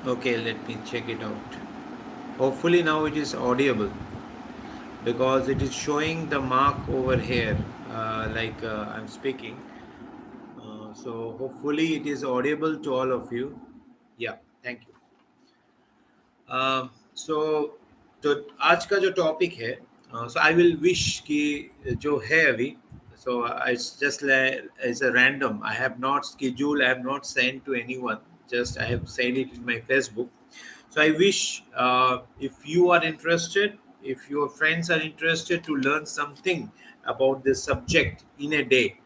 Okay, let me check it out. Hopefully now it is audible because it is showing the mark over here, I'm speaking. So hopefully it is audible to all of you. Yeah, thank you. सो तो आज का जो topic है, सो I will wish कि जो है अभी, so it's just like it's a random. I have not scheduled, I have not sent to anyone, just I have sent it in my Facebook. So I wish, if you are interested, if your friends are interested to learn something about this subject in a day,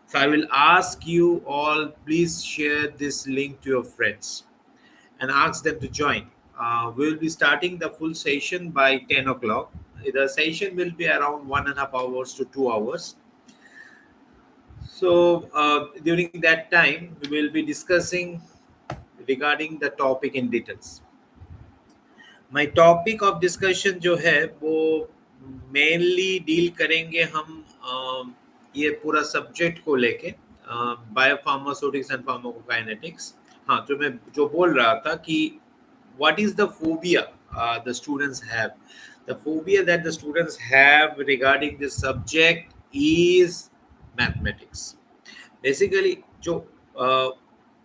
so I will ask you all, please share this link to your friends and ask them to join. We will be starting the full session by 10 o'clock. The session will be around 1.5 hours to 2 hours. So, during that time, we will be discussing regarding the topic in details. My topic of discussion जो है वो mainly deal करेंगे हम, ये पूरा subject को लेके, Biopharmaceutics and Pharmacokinetics. हाँ, तो मैं जो बोल रहा था कि what is the phobia the students have? The phobia that the students have regarding this subject is mathematics. Basically, जो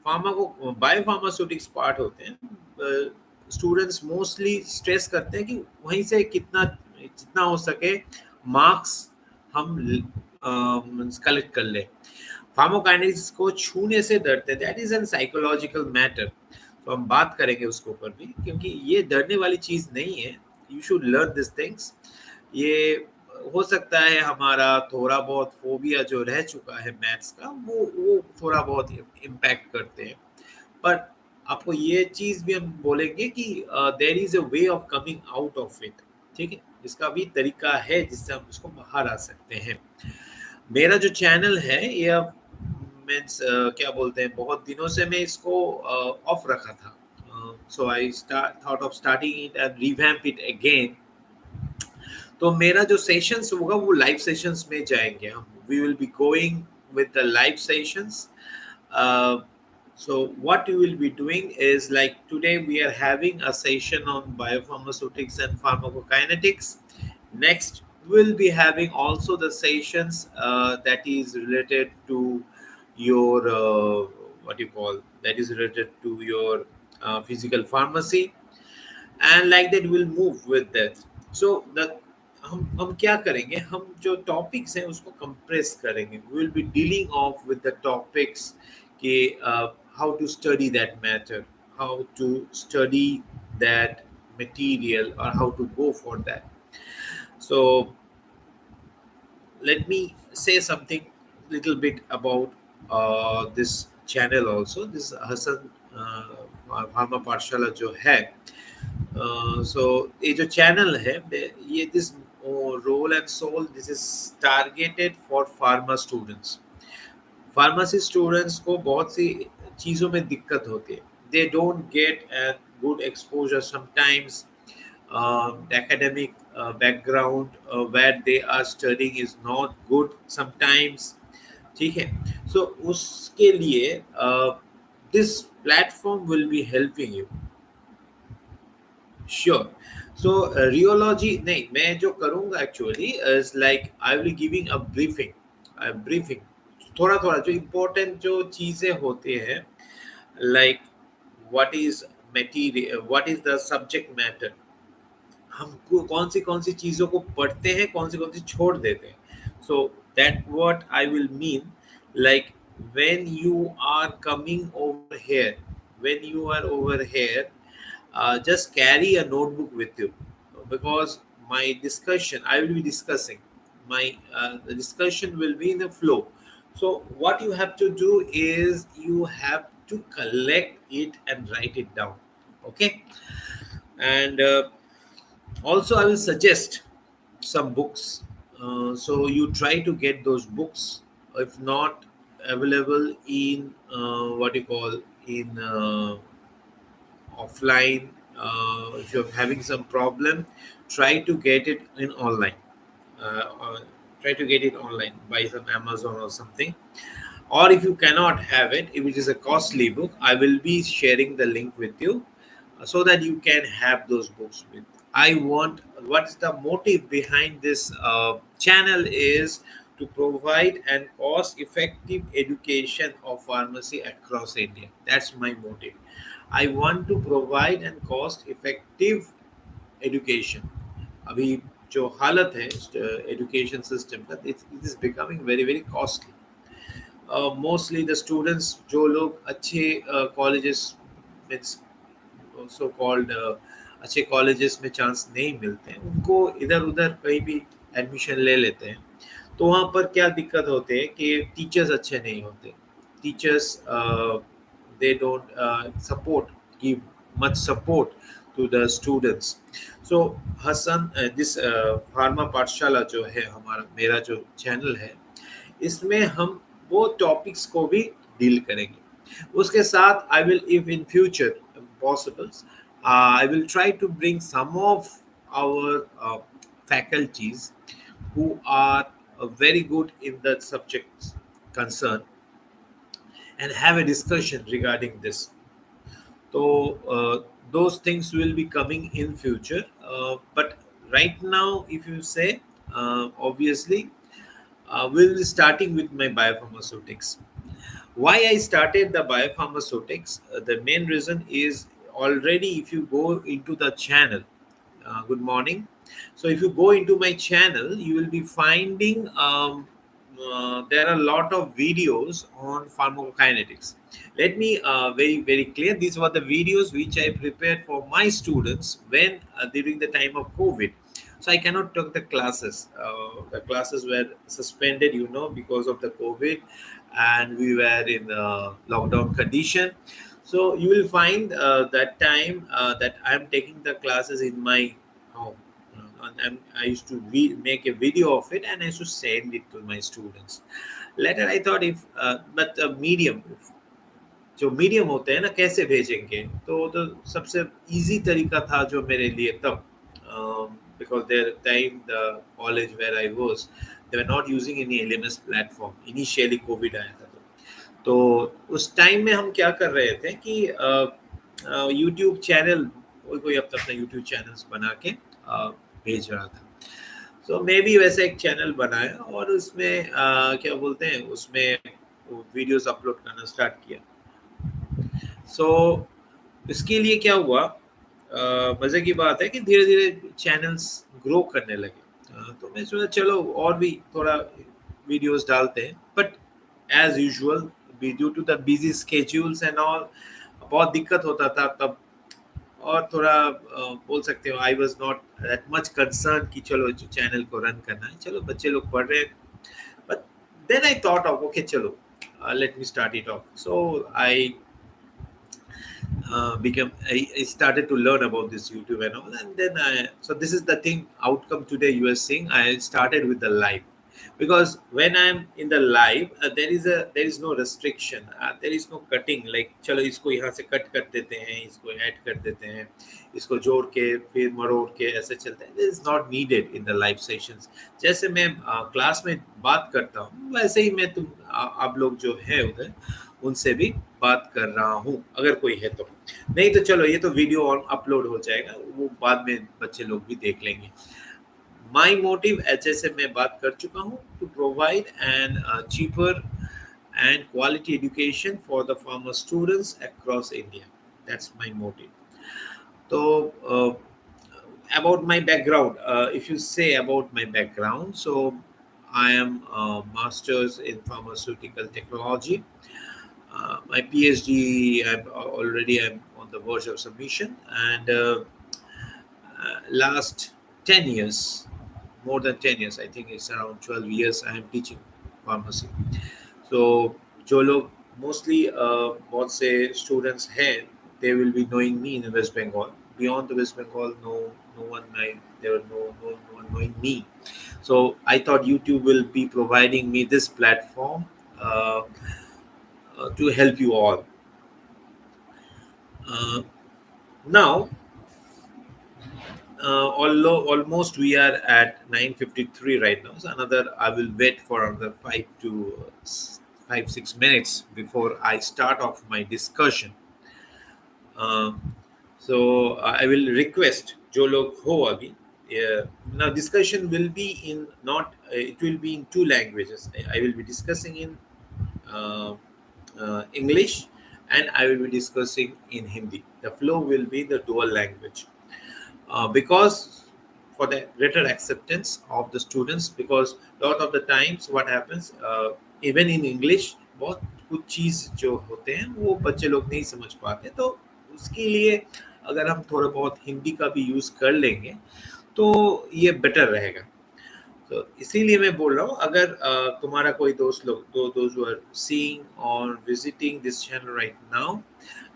फार्माको बायोफार्मास्यूटिक्स पार्ट होते हैं, स्टूडेंट्स मोस्टली स्ट्रेस करते हैं कि वहीं से कितना जितना हो सके मार्क्स हम कलेक्ट कर ले. फार्माकोकाइनेटिक्स को छूने से डरते हैं. That is an psychological matter. तो हम बात करेंगे उसके ऊपर भी, क्योंकि ये डरने वाली चीज नहीं है. You should learn this things. ये हो सकता है हमारा थोड़ा बहुत फोबिया जो रह चुका है मैथ्स का, वो थोड़ा बहुत इम्पैक्ट करते हैं. पर आपको ये चीज भी हम बोलेंगे कि there is a way of coming out of it. ठीक है, इसका भी तरीका है जिससे हम इसको बाहर आ सकते हैं. मेरा जो चैनल है ये मीन्स क्या बोलते हैं, बहुत दिनों से मैं इसको ऑफ रखा था. So I start thought of starting it and revamp it again. तो मेरा जो सेशंस होगा वो लाइव सेशंस में जाएंगे हम. We will be going with the live sessions. So what we will be doing is, like, today we are having a session on biopharmaceutics and pharmacokinetics. Next we'll be having also the sessions that is related to your what you call, that is related to your physical pharmacy, and like that we'll move with that. So the हम क्या करेंगे, हम जो topics हैं उसको compress करेंगे. We will be dealing of with the topics कि how to study that matter, how to study that material, or how to go for that. So let me say something little bit about this channel also. This Hassan pharma Pathshala जो है, so ये जो channel है, ये this role and soul, this is targeted for pharma students. Pharmacy students को बहुत सी चीज़ों में दिक्कत होती है. They don't get a good exposure sometimes. The academic background where they are studying is not good sometimes. ठीक है, so उसके लिए this platform will be helping you. Sure. So rheology नहीं, मैं जो करूंगा actually is like I will giving a briefing थोड़ा थोड़ा जो इम्पोर्टेंट जो चीजें होती हैं, like what is material, what is the subject matter, हम कौन सी चीजों को पढ़ते हैं, कौन सी छोड़ देते हैं. So that what I will mean, like when you are coming over here, when you are over here, just carry a notebook with you, because my discussion, I will be discussing my the discussion will be in a flow. So what you have to do is you have to collect it and write it down. Okay. And also I will suggest some books, so you try to get those books. If not available in what you call in offline, if you're having some problem, try to get it in online. Or try to get it online by some Amazon or something. Or if you cannot have it, if it is a costly book, I will be sharing the link with you. so that you can have those books with. I want, what's the motive behind this channel is to provide an cost effective education of pharmacy across India. That's my motive. I want to provide an cost effective education. अभी जो हालत है education system का, it is becoming very very costly. Mostly the students जो लोग अच्छे colleges means so called अच्छे colleges में चांस नहीं मिलते हैं, उनको इधर उधर कहीं भी एडमिशन ले लेते हैं। तो वहाँ पर क्या दिक्कत होते हैं कि टीचर्स अच्छे नहीं होते। Teachers they don't support, give much support to the students. So Hassan this pharma Pathshala जो है हमारा, मेरा जो चैनल है, इसमें हम वो टॉपिक्स को भी डील करेंगे। उसके साथ I will, if in future possibles, I will try to bring some of our faculties who are very good in the subjects concerned and have a discussion regarding this. So those things will be coming in future. But right now, if you say, obviously, we'll be starting with my biopharmaceutics. Why I started the biopharmaceutics? The main reason is, already if you go into the channel, good morning. So if you go into my channel, you will be finding there are a lot of videos on pharmacokinetics. Let me very very clear. These were the videos which I prepared for my students when during the time of COVID. So I cannot take the classes. The classes were suspended, because of the COVID, and we were in the lockdown condition. So you will find that time that I'm taking the classes in my home. And I used to make a video of it, and I used to send it to my students. Later I thought, if but medium, जो medium होते हैं ना, कैसे भेजेंगे, तो सबसे easy तरीका था जो मेरे लिए तब, because their time the college where I was, they were not using any LMS platform. Initially COVID आया था, तो उस टाइम में हम क्या कर रहे थे कि यूट्यूब चैनल, कोई अपना यूट्यूब चैनल्स बना के भेज रहा था। सो मैं भी वैसे एक चैनल बनाया और उसमें क्या बोलते हैं, उसमें वीडियोस अपलोड करना स्टार्ट किया। सो इसके लिए क्या हुआ, मज़े की बात है कि धीरे धीरे चैनल्स ग्रो करने लगे। तो मैं सोचा चलो और भी थोड़ा वीडियोस डालते हैं, but as usual due to the busy schedules and all, बहुत दिक्कत होता था तब। और थोड़ा बोल सकते हो, I was not that much concern कि चलो चैनल को रन करना है, चलो बच्चे लोग पढ़ रहे हैं। But then I thought of, okay चलो let me start it off. So I I started to learn about this YouTube and all, and then so this is the thing outcome today you are seeing. I started with the live, because when I'm in the live, there is no restriction, there is no cutting, like चलो इसको यहाँ से cut कर देते हैं, इसको add कर देते हैं, इसको जोड़ के फिर मरोड़ के ऐसे चलते हैं। This is not needed in the live sessions. जैसे मैं क्लास में बात करता हूँ, वैसे ही मैं आप लोग जो है उधर उनसे भी बात कर रहा हूँ, अगर कोई है तो। नहीं तो चलो ये तो वीडियो अपलोड हो जाएगा, वो बाद में बच्चे लोग भी देख लेंगे। My motive, जैसे मैं बात कर चुका हूँ, to provide an cheaper and quality education for the farmer students across India. That's my motive. So about my background, if you say about my background, so I am a master's in pharmaceutical technology. My PhD, I'm on the verge of submission, and last 10 years, more than 10 years, I think it's around 12 years, I am teaching pharmacy. So जो लोग mostly बहुत से students हैं, they will be knowing me in West Bengal. Beyond the West Bengal, no one there were no one knowing me. So I thought YouTube will be providing me this platform to help you all. Now, although almost we are at 9:53 right now, so another I will wait for another 5-6 minutes before I start off my discussion. So I will request जो लोग हो अभी, now discussion will be in not it will be in two languages. I will be discussing in uh, English, and I will be discussing in Hindi. The flow will be the dual language, because for the greater acceptance of the students, because lot of the times what happens, even in English बहुत कुछ चीज़ जो होते हैं वो बच्चे लोग नहीं समझ पाते, तो उसके लिए अगर हम थोड़ा बहुत हिंदी का भी यूज़ कर लेंगे तो ये बेटर रहेगा। तो इसीलिए मैं बोल रहा हूँ, अगर तुम्हारा कोई दोस्त लोग दो दोस्त who are seeing or visiting this channel right now,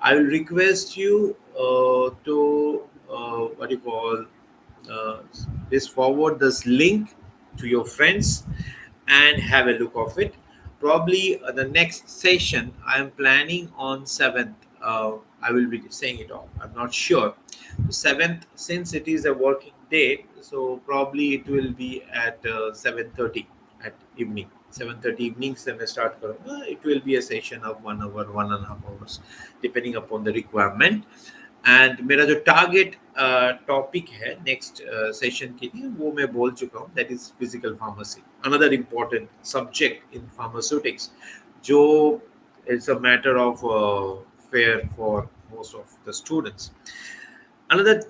I will request you to what you call uh, this forward this link to your friends and have a look of it. Probably the next session I am planning on 7th. I will be saying it off. I'm not sure. 7th, since it is a working day, so probably it will be at 7:30 at evening. 7:30 evening से मैं start करूँगा. It will be a session of 1 hour, 1.5 hours, depending upon the requirement. And मेरा जो target topic है next session के लिए वो मैं बोल चुका हूँ, that is physical pharmacy, another important subject in pharmaceutics, जो it's a matter of fear for most of the students. Another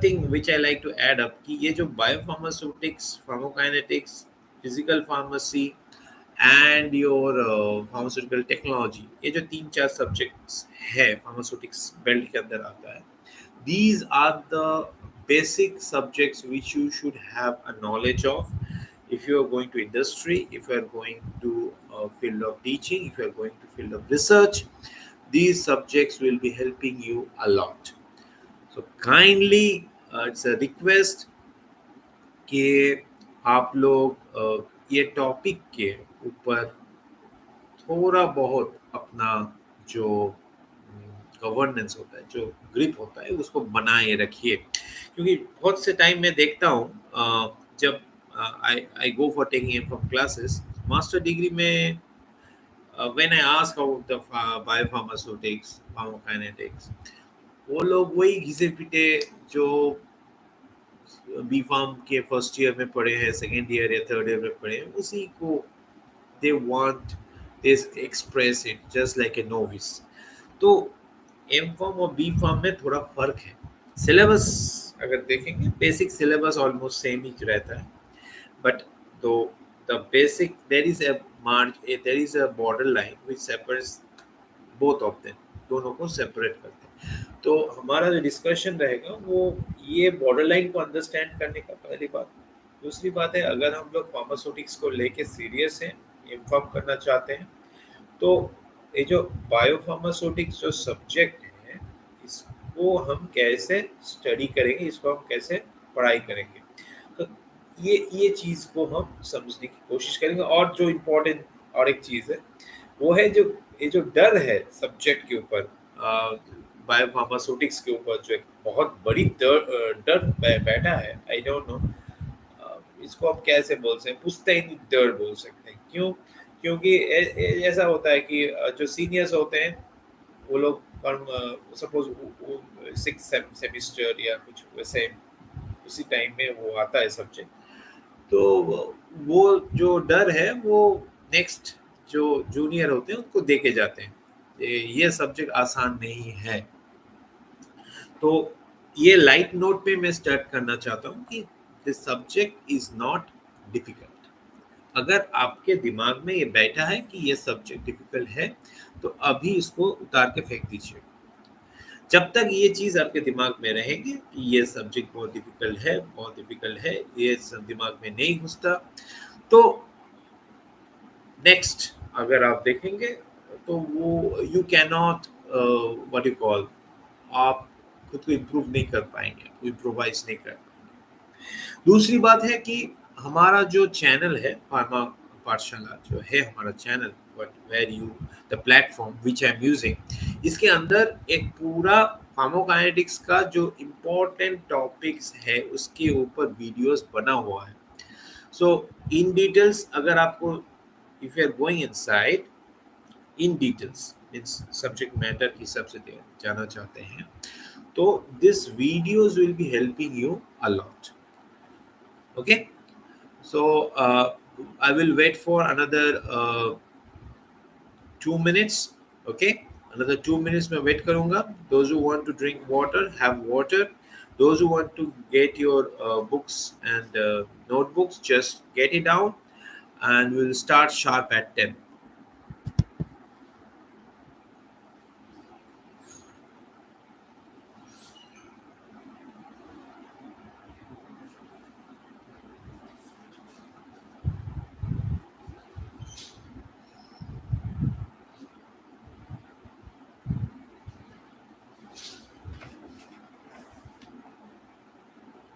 thing which I like to add up कि ये जो biopharmaceutics, pharmacokinetics, physical pharmacy and your pharmaceutical technology, ये जो 3-4 subjects है pharmaceutics belt के अंदर आता है, these are the basic subjects which you should have a knowledge of if you are going to industry, if you are going to field of teaching, if you are going to field of research. These subjects will be helping you a lot. So kindly, it's a request कि आप लोग ये topic के ऊपर थोड़ा बहुत अपना जो गवर्नेंस होता है, जो ग्रिप होता है, उसको बनाए रखिए, क्योंकि बहुत से टाइम में देखता हूँ जब I go for taking em from classes master degree में, when I ask about the biopharmaceutics, pharmacokinetics, वो लोग वही घिसे पिटे जो बी फार्म के फर्स्ट ईयर में पढ़े हैं, सेकेंड ईयर या थर्ड ईयर में पढ़े हैं, उसी को they want this express it just like a novice. तो एम फॉर्म और बी फॉर्म में थोड़ा फर्क है। सिलेबस अगर देखेंगे, बेसिक सिलेबस ऑलमोस्ट सेम ही रहता है, but though the basic there is a merge, there is a border line which separates both of them, दोनों को सेपरेट करते हैं। तो हमारा जो डिस्कशन रहेगा वो ये बॉर्डर लाइन को अंडरस्टैंड करने का पहली बात। दूसरी बात है, अगर हम लोग फार्मास्यूटिक्स को लेके सीरियस हैं, इन्फॉर्म करना चाहते हैं, तो ये जो बायोफार्मास्यूटिक्स जो सब्जेक्ट है, इसको हम कैसे स्टडी करेंगे, इसको हम कैसे पढ़ाई करेंगे, तो ये चीज़ को हम समझने की कोशिश करेंगे। और जो इम्पोर्टेंट और एक चीज़ है वो है जो ये जो डर है सब्जेक्ट के ऊपर, बायोफार्मास्यूटिक्स के ऊपर, जो एक बहुत बड़ी डर बैठा है, आई डोंट नो इसको आप कैसे बोल सकते हैं, पुश्तैनी डर बोल सकते हैं। क्यों? क्योंकि ऐसा होता है कि जो सीनियर्स होते हैं वो लोग सपोज 6 सेमिस्टर या कुछ वैसे उसी टाइम में वो आता है सब्जेक्ट, तो वो जो डर है वो नेक्स्ट जो जूनियर होते हैं उनको देके जाते हैं, ये सब्जेक्ट आसान नहीं है। तो ये लाइट नोट पे मैं स्टार्ट करना चाहता हूँ कि this subject is not difficult. अगर आपके दिमाग में ये बैठा है कि ये सब्जेक्ट डिफिकल्ट है, तो अभी इसको उतार के फेंक दीजिए। जब तक ये चीज़ आपके दिमाग में रहेगी कि ये सब्जेक्ट बहुत डिफिकल्ट है, बहुत डिफिकल्ट है, ये सब दिमाग में नहीं घुसता, तो नेक्स्ट अगर आप देखेंगे तो वो you can not what you call, आप खुद को इम्प्रूव नहीं कर पाएंगे, इम्प्रोवाइज नहीं कर पाएंगे। दूसरी बात है कि हमारा जो चैनल है फार्मा पाठशाला, जो है हमारा channel, but where you the platform which I am using, इसके अंदर एक पूरा फार्माकोकाइनेटिक्स का जो इम्पोर्टेंट टॉपिक्स है उसके ऊपर वीडियोस बना हुआ है। सो इन डिटेल्स अगर आपको, if you are going inside in details means subject matter की सबसे जाना चाहते हैं, So these videos will be helping you a lot. Okay. So I will wait for another 2 minutes. Okay, another 2 minutes मैं wait करूँगा. Those who want to drink water, have water. Those who want to get your books and notebooks, just get it down, and we'll start sharp at 10.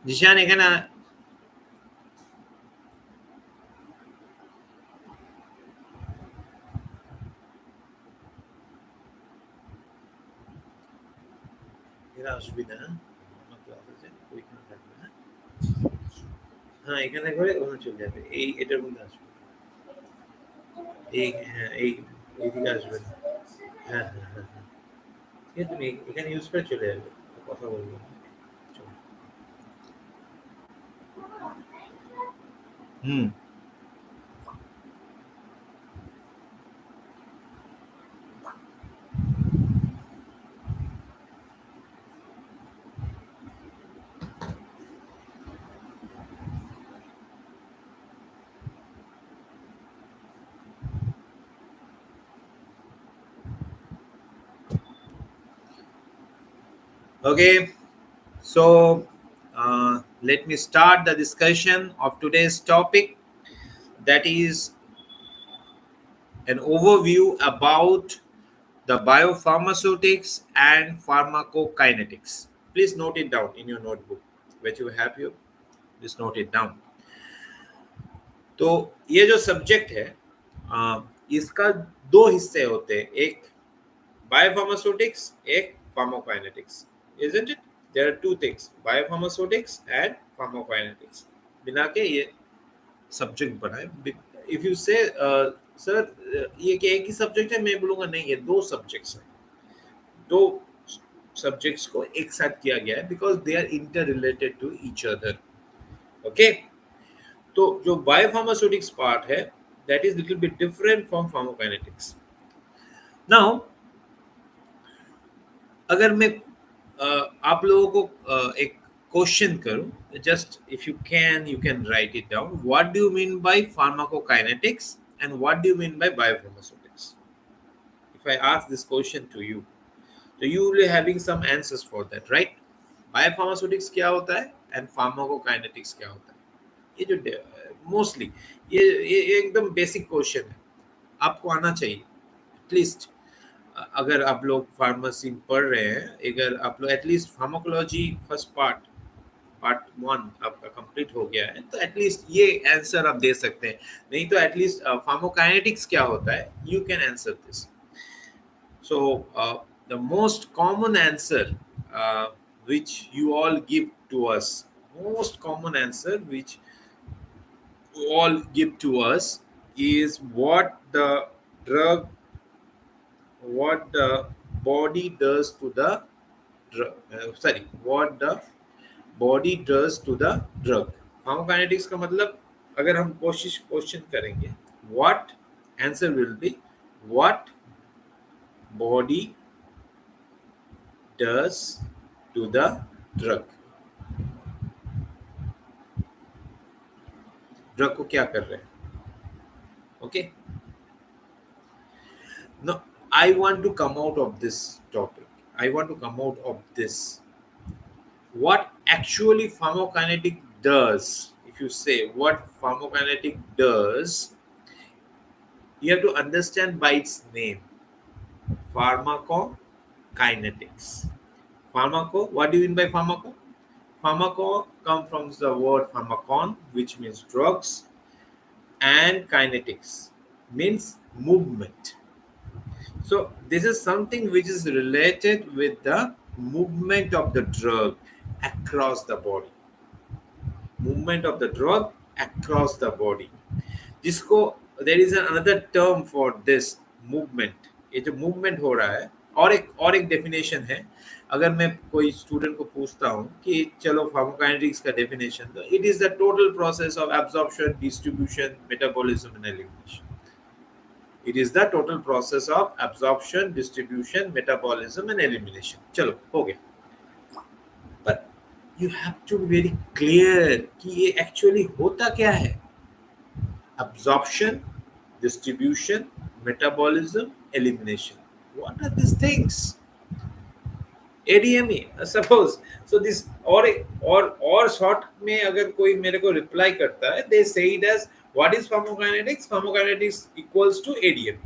Jishan, এখানে এরা আসবে না আমার ক্লাসে ওইখানে থাকবে না হ্যাঁ এখানে করে ওখানে চলে যাবে এই এটার মধ্যে আসবে এই হ্যাঁ এই এইদিকে আসবে না হ্যাঁ হ্যাঁ হ্যাঁ হ্যাঁ এই তুমি এখানে ইউজ করে চলে যাবে কথা বলবো চলো। হুম Okay, so let me start the discussion of today's topic, that is an overview about the biopharmaceutics and pharmacokinetics. Please note it down in your notebook, which you have here. Please note it down. तो ये जो subject है इसका दो हिस्से होते हैं, एक biopharmaceutics, एक pharmacokinetics. Isn't it? There are two things, biopharmaceutics and pharmacokinetics. बिना के ये सब्जेक्ट बनाए. If you say सर ये क्या एक ही सब्जेक्ट है, मैं बोलूंगा नहीं, ये दो सब्जेक्ट्स हैं. दो सब्जेक्ट्स को एक साथ किया गया है because they are interrelated to each other. Okay, तो जो बायोफार्मास्यूटिक्स पार्ट है that is little bit different from pharmacokinetics. Now अगर मैं आप लोगों को एक क्वेश्चन करूं, just if you can write it down. What do you mean by pharmacokinetics and what do you mean by biopharmaceutics? If I ask this question to you, तो you will be having some answers for that, right? Biopharmaceutics क्या होता है and pharmacokinetics क्या होता है? ये जो mostly ये एकदम बेसिक क्वेश्चन है, आपको आना चाहिए एटलीस्ट. अगर आप लोग फार्मेसी पढ़ रहे हैं, अगर आप लोग एटलीस्ट फार्माकोलॉजी फर्स्ट पार्ट 1 आपका कंप्लीट हो गया है, तो एटलीस्ट ये आंसर आप दे सकते हैं. नहीं तो एटलीस्ट फार्माकोकाइनेटिक्स क्या होता है, you can answer this. So the most common answer which you all give to us, most common answer which all give to us is what the drug, what the body does to the drug, what the body does to the drug. Pharmacokinetics का मतलब अगर हम question करेंगे, what answer will be what body does to the drug. Drug को क्या कर रहे हैं? Okay, now I want to come out of this topic. I want to come out of this. What actually pharmacokinetic does? If you say what pharmacokinetic does, you have to understand by its name, pharmacokinetics. Pharmaco, what do you mean by pharmaco? Pharmaco comes from the word pharmakon, which means drugs, and kinetics means movement. So this is something which is related with the movement of the drug across the body. Movement of the drug across the body. जिसको there is another term for this movement. ये जो movement हो रहा है और एक definition है। अगर मैं कोई स्टूडेंट को पूछता हूँ कि चलो फार्माकोकाइनेटिक्स का डेफिनेशन दो, it is the total process of absorption, distribution, metabolism and elimination. It is the total process of absorption, distribution, metabolism and elimination. चलो हो गया। पर you have to be very clear कि ये एक्चुअली होता क्या है। Absorption, distribution, metabolism, elimination. What are these things? ADME, suppose. So this or short में अगर कोई मेरे को reply करता है, they say it as what is pharmacokinetics? Pharmacokinetics equals to ADME.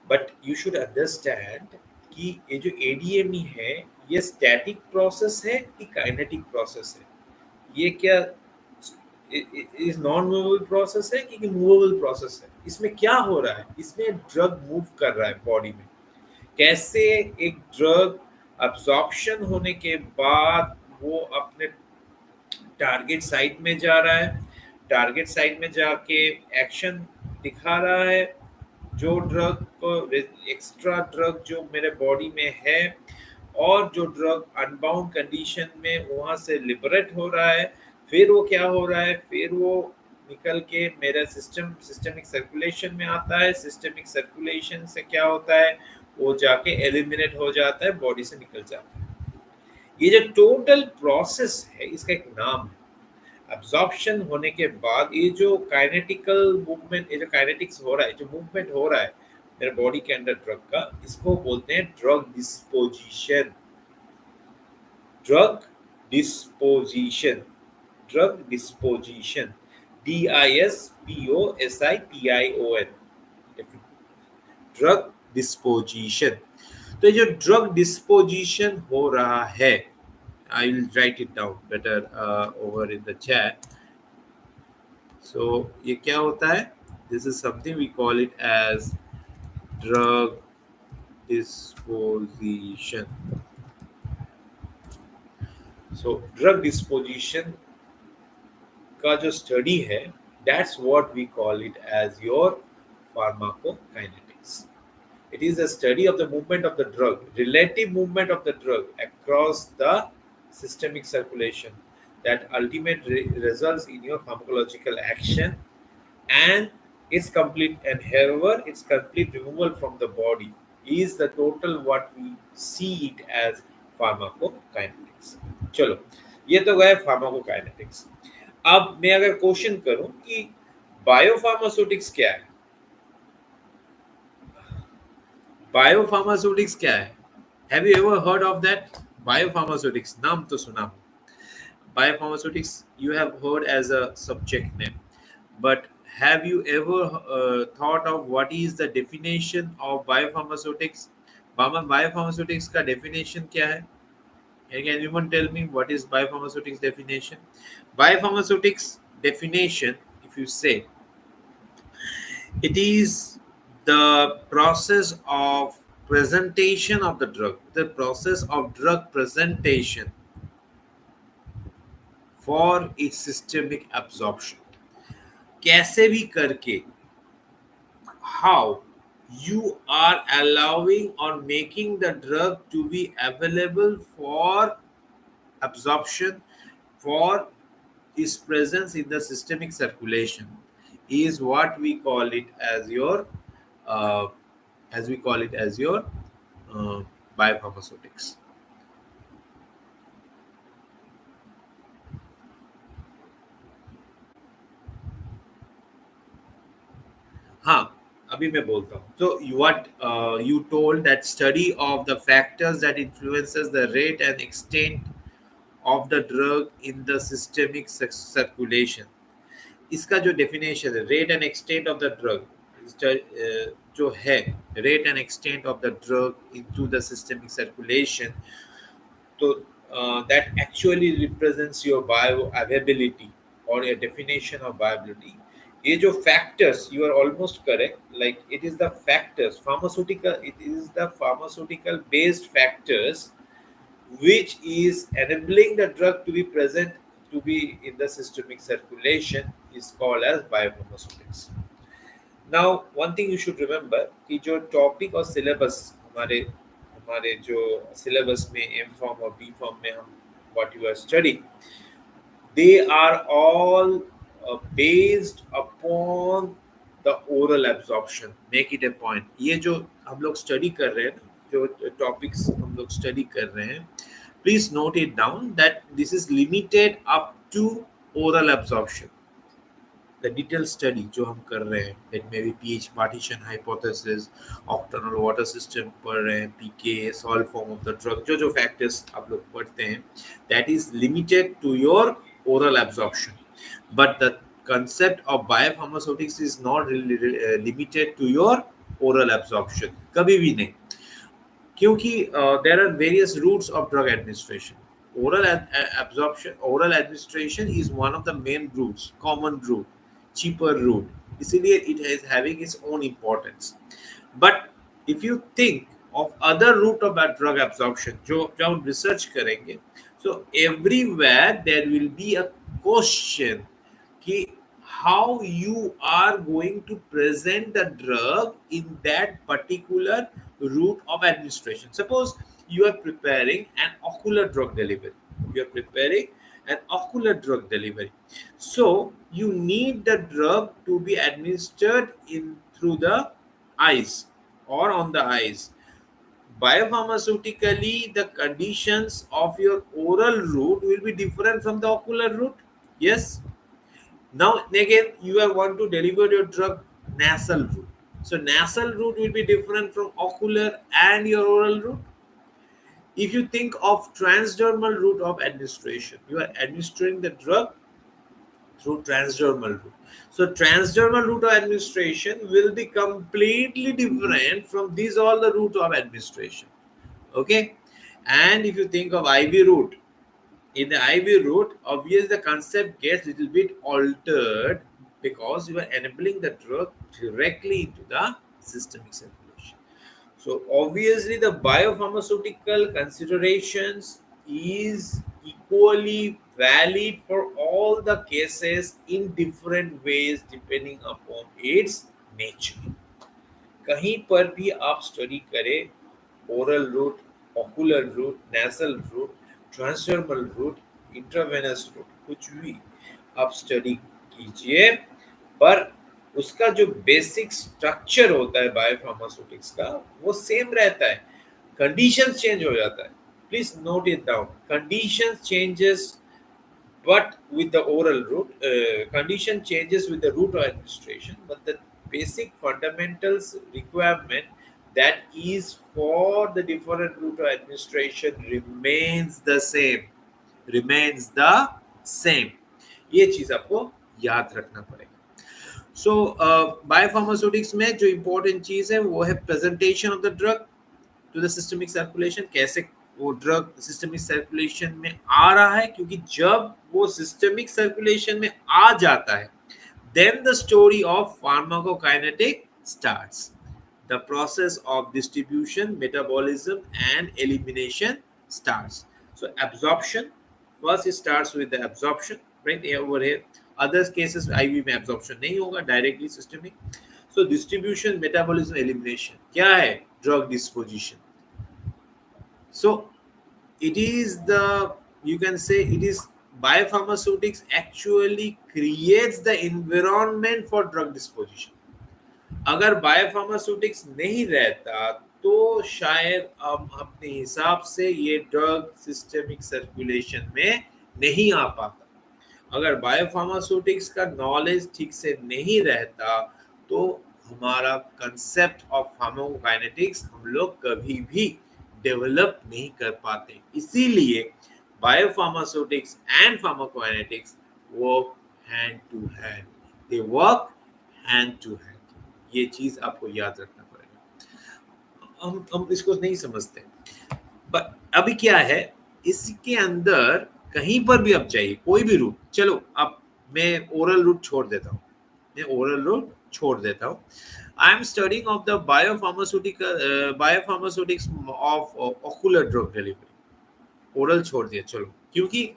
But you should understand कि ये जो ADME है, ये static process है कि kinetic process है? ये क्या इज नॉन मूवेबल प्रोसेस है कि मूवेबल प्रोसेस है? इसमें क्या हो रहा है? इसमें ड्रग मूव कर रहा है बॉडी में। कैसे एक ड्रग अब्जॉर्प्शन होने के बाद वो अपने टारगेट साइट में जा रहा है, टारगेट साइट में जाके एक्शन दिखा रहा है, जो ड्रग को एक्स्ट्रा ड्रग जो मेरे बॉडी में है, और जो ड्रग अनबाउंड कंडीशन में वहां से लिबरेट हो रहा है, फिर वो क्या हो रहा है, फिर वो निकल के मेरा सिस्टमिक सर्कुलेशन में आता है। सिस्टमिक सर्कुलेशन से क्या होता है, वो जाके एलिमिनेट हो जाता है, बॉडी से निकल जाता है। ये जो टोटल प्रोसेस है, इसका एक नाम है। एब्जॉर्प्शन होने के बाद ये जो काइनेटिकल मूवमेंट, ये जो काइनेटिक्स हो रहा है, जो मूवमेंट हो रहा है मेरे बॉडी के अंदर ड्रग का, इसको बोलते हैं drug disposition. Drug disposition, drug disposition, DISPOSITION, drug disposition. तो ये जो ड्रग डिस्पोजिशन हो रहा है, I will write it down better over in the chat. So ये क्या होता है? This is something we call it as drug disposition. So drug disposition का जो स्टडी है, that's what we call it as your pharmacokinetics. It is a study of the movement of the drug, relative movement of the drug across the systemic circulation that ultimately results in your pharmacological action, and its complete, and however its complete removal from the body is the total what we see it as pharmacokinetics. चलो, ये तो गए pharmacokinetics. अब मैं अगर question करूं कि biopharmaceutics क्या है, बायोफार्मास्यूटिक्स क्या है? Have you ever heard of that? Biopharmaceutics नाम तो सुना हो। Biopharmaceutics you have heard as a subject name, but have you ever thought of what is the definition of biopharmaceutics? Biopharmaceutics का definition क्या है? Can anyone tell me what is biopharmaceutics definition? Biopharmaceutics definition, if you say, it is the process of presentation of the drug, the process of drug presentation for its systemic absorption. कैसे भी करके, how you are allowing or making the drug to be available for absorption, for its presence in the systemic circulation, is what we call it as your uh, biopharmaceutics. हाँ, अभी मैं बोलता हूँ. So what you told, that study of the factors that influences the rate and extent of the drug in the systemic circulation. इसका जो definition है, rate and extent of the drug, जो है rate and extent of the drug into the systemic circulation, तो that actually represents your bioavailability or a definition of viability. ये जो factors, you are almost correct, like it is the factors, it is the pharmaceutical based factors which is enabling the drug to be present, to be in the systemic circulation, is called as biopharmaceutics. Now one thing you should remember कि जो topic और syllabus हमारे हमारे जो syllabus में M pharm और B pharm में हम what you are study, they are all based upon the oral absorption. Make it a point. ये जो हम लोग स्टडी कर रहे हैं, जो टॉपिक्स हम लोग स्टडी कर रहे हैं, please note it down that this is limited up to oral absorption. The detailed study जो हम कर रहे हैं, that may be pH partition hypothesis, octanol water system पढ़ रहे हैं, PK, salt form of the drug, जो factors आप लोग पढ़ते हैं, that is limited to your oral absorption. But the concept of biopharmaceutics is not really limited to your oral absorption. कभी भी नहीं, क्योंकि there are various routes of drug administration. Oral administration is one of the main routes, common route, cheaper route. इसीलिए it is having its own importance. But if you think of other route of drug absorption, जो जब हम research करेंगे, so everywhere there will be a question कि how you are going to present the drug in that particular route of administration. Suppose you are preparing an ocular drug delivery. You are preparing an ocular drug delivery. So you need the drug to be administered in through the eyes or on the eyes. Biopharmaceutically, the conditions of your oral route will be different from the ocular route. Yes. Now again, you are want to deliver your drug nasal route. So nasal route will be different from ocular and your oral route. If you think of transdermal route of administration, you are administering the drug through transdermal route. So transdermal route of administration will be completely different from these all the route of administration. Okay, and if you think of IV route, in the IV route, obviously the concept gets little bit altered because you are enabling the drug directly into the systemic circulation. So obviously the biopharmaceutical considerations is equally valid for all the cases in different ways depending upon its nature. कहीं पर भी आप study करें, oral route, ocular route, nasal route, transdermal route, intravenous route, कुछ भी आप study कीजिए, पर उसका जो बेसिक स्ट्रक्चर होता है बायोफार्मास्यूटिक्स का वो सेम रहता है, कंडीशंस चेंज हो जाता है. Please note it down, conditions changes but with the oral route, condition changes with the route of administration, but the basic fundamentals requirement that is for the different route of administration remains the same. ये चीज आपको याद रखना पड़ेगा. So biopharmaceutics में जो important चीज है वो है presentation of the drug to the systemic circulation. कैसे वो ड्रग सिस्टमिक सर्कुलेशन में आ रहा है, क्योंकि जब वो सिस्टमिक सर्कुलेशन में आ जाता है, then the story of pharmacokinetic starts. The process of distribution, metabolism and elimination starts. So absorption, first it starts with the absorption, right over here. Other cases IV में absorption नहीं होगा, directly systemic. So distribution, metabolism, elimination क्या है? Drug disposition. So it is the, you can say it is biopharmaceutics actually creates the environment for drug disposition. अगर biopharmaceutics नहीं रहता तो शायद हम अपने हिसाब से ये ड्रग सिस्टमिक सर्कुलेशन में नहीं आ पाता. अगर बायोफार्मास्यूटिक्स का नॉलेज ठीक से नहीं रहता तो हमारा कंसेप्ट ऑफ फार्माकोकाइनेटिक्स हम लोग कभी भी डेवलप नहीं कर पाते. इसीलिए biopharmaceutics and pharmacokinetics work hand to hand. They work hand to hand. ये चीज आपको याद रखना पड़ेगा. हम इसको नहीं समझते. बट अभी क्या है, इसके अंदर कहीं पर भी आप चाहिए कोई भी रूट, चलो अब मैं ओरल रूट छोड़ देता हूँ, I am studying of the biopharmaceutics of ocular drug delivery. Oral छोड़ दिया, चलो, क्योंकि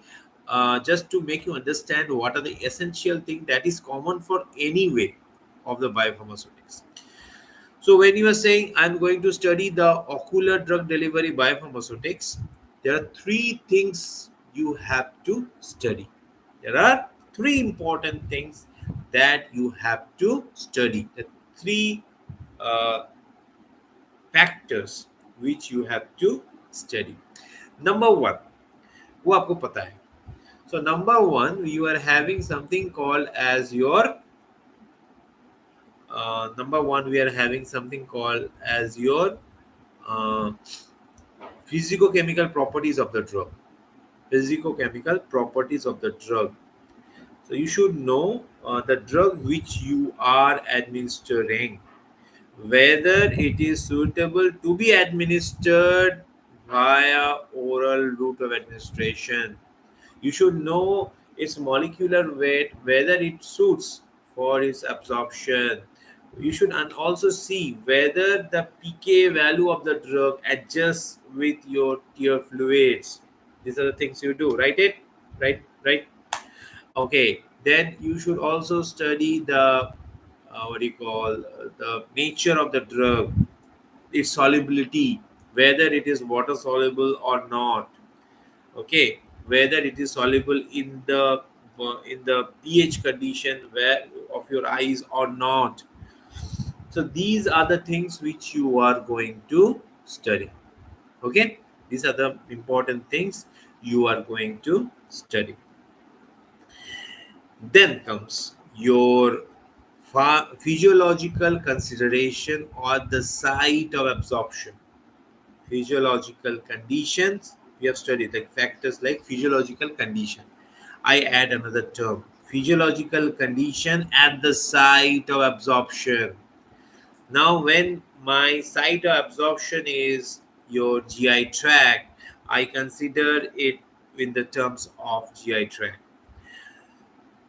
just to make you understand what are the essential thing that is common for any way of the biopharmaceutics. So when you are saying I'm going to study the ocular drug delivery biopharmaceutics, there are three things you have to study. There are three important things that you have to study. The three uh, factors which you have to study. Number one, वो आपको पता है. So number one, you are having something called as your number one. We are having something called as your uh, physicochemical properties of the drug. Physicochemical properties of the drug. So you should know the drug which you are administering, whether it is suitable to be administered via oral route of administration. You should know its molecular weight, whether it suits for its absorption. You should also see whether the pK value of the drug adjusts with your tear fluids. These are the things you do, right? Right. Okay. Then you should also study the what do you call the nature of the drug, its solubility, whether it is water soluble or not. Okay, whether it is soluble in the pH condition where of your eyes or not. So these are the things which you are going to study. Okay, these are the important things you are going to study. Then comes your physiological consideration or the site of absorption. Physiological conditions we have studied, like factors like physiological condition. I add another term, physiological condition at the site of absorption. Now when my site of absorption is your GI tract, I consider it in the terms of GI tract.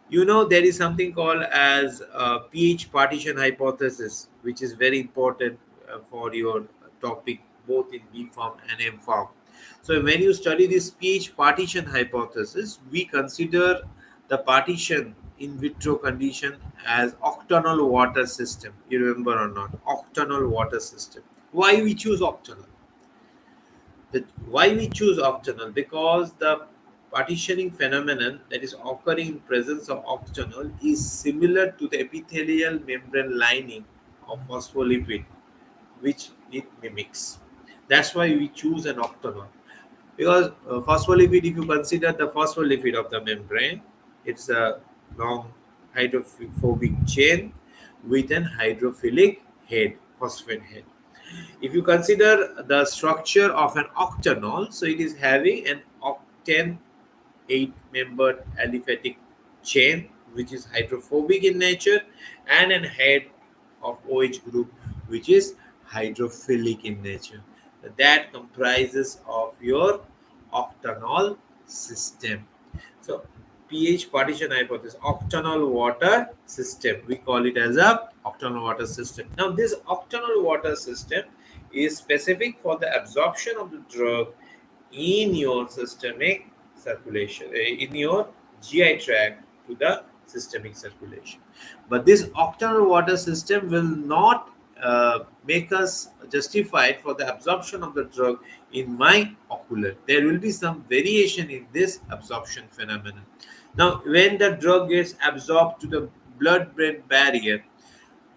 You know, there is something called as pH partition hypothesis, which is very important for your topic both in B form and M form. So when you study this pH partition hypothesis, we consider the partition in vitro condition as octanol water system. You remember or not? Octanol water system. Why we choose octanol? Why we choose octanol? Because the partitioning phenomenon that is occurring in presence of octanol is similar to the epithelial membrane lining of phospholipid, which it mimics. That's why we choose an octanol. Because phospholipid, if you consider the phospholipid of the membrane, it's a long hydrophobic chain with an hydrophilic head, phosphate head. If you consider the structure of an octanol, so it is having an octane 8-membered aliphatic chain which is hydrophobic in nature, and an head of OH group which is hydrophilic in nature. That comprises of your octanol system. So pH partition hypothesis, octanol water system, we call it as a octanol water system. Now this octanol water system is specific for the absorption of the drug in your systemic circulation, in your GI tract to the systemic circulation. But this octanol water system will not make us justified for the absorption of the drug in my ocular. There will be some variation in this absorption phenomenon. Now, when the drug gets absorbed to the blood-brain barrier,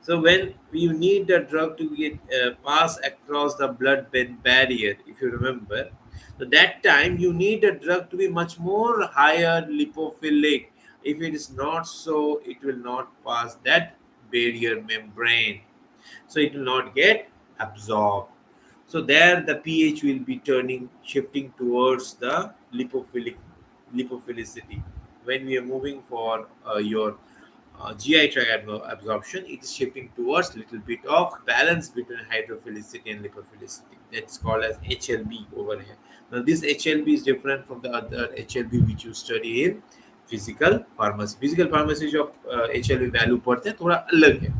so when you need the drug to get pass across the blood-brain barrier, if you remember, so that time you need the drug to be much more higher lipophilic. If it is not so, it will not pass that barrier membrane. So it will not get absorbed. So there the pH will be shifting towards the lipophilicity. When we are moving for your GI tract absorption, it is shifting towards little bit of balance between hydrophilicity and lipophilicity. That's called as HLB over here. Now this HLB is different from the other HLB which you study in physical pharmacy. Physical pharmacy जो HLB value पढ़ते हैं थोड़ा अलग है.